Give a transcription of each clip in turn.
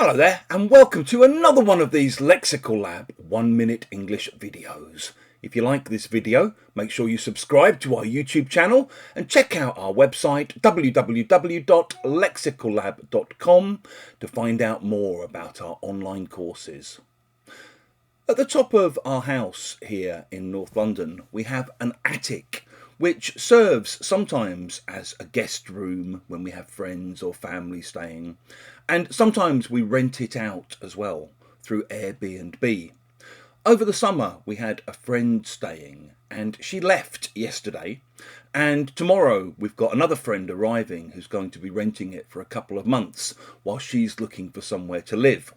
Hello there and welcome to another one of these Lexical Lab 1 minute English videos. If you like this video, make sure you subscribe to our YouTube channel and check out our website www.lexicallab.com to find out more about our online courses. At the top of our house here in North London, we have an attic which serves sometimes as a guest room when we have friends or family staying, and sometimes we rent it out as well through Airbnb. Over the summer we had a friend staying and she left yesterday, and tomorrow we've got another friend arriving who's going to be renting it for a couple of months while she's looking for somewhere to live.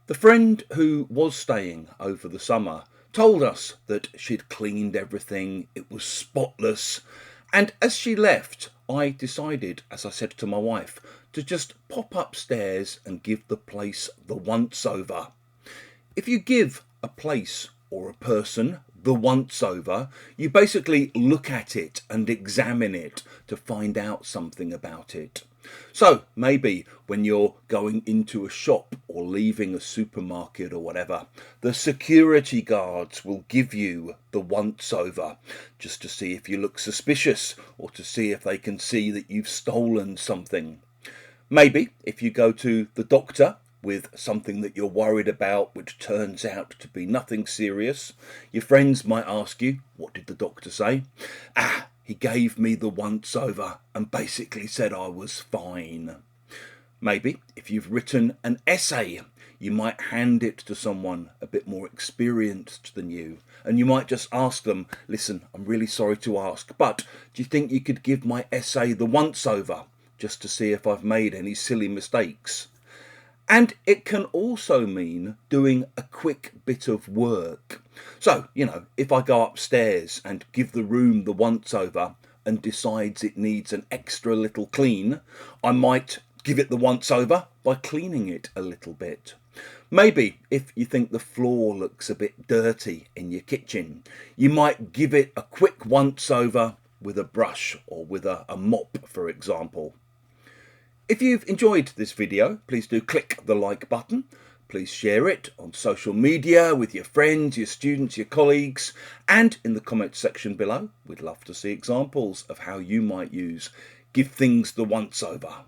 The friend who was staying over the summer told us that she'd cleaned everything, it was spotless, and as she left I decided, as I said to my wife, to just pop upstairs and give the place the once over. If you give a place or a person the once over, you basically look at it and examine it to find out something about it. So maybe when you're going into a shop or leaving a supermarket or whatever, the security guards will give you the once over just to see if you look suspicious or to see if they can see that you've stolen something. Maybe if you go to the doctor with something that you're worried about which turns out to be nothing serious, your friends might ask you, what did the doctor say? He gave me the once over and basically said I was fine. Maybe if you've written an essay, you might hand it to someone a bit more experienced than you, and you might just ask them, listen, I'm really sorry to ask, but do you think you could give my essay the once over just to see if I've made any silly mistakes? And it can also mean doing a quick bit of work. So, if I go upstairs and give the room the once over and decides it needs an extra little clean, I might give it the once over by cleaning it a little bit. Maybe if you think the floor looks a bit dirty in your kitchen, you might give it a quick once over with a brush or with a mop, for example. If you've enjoyed this video, please do click the like button. Please share it on social media with your friends, your students, your colleagues, and in the comments section below. We'd love to see examples of how you might use give things the once over.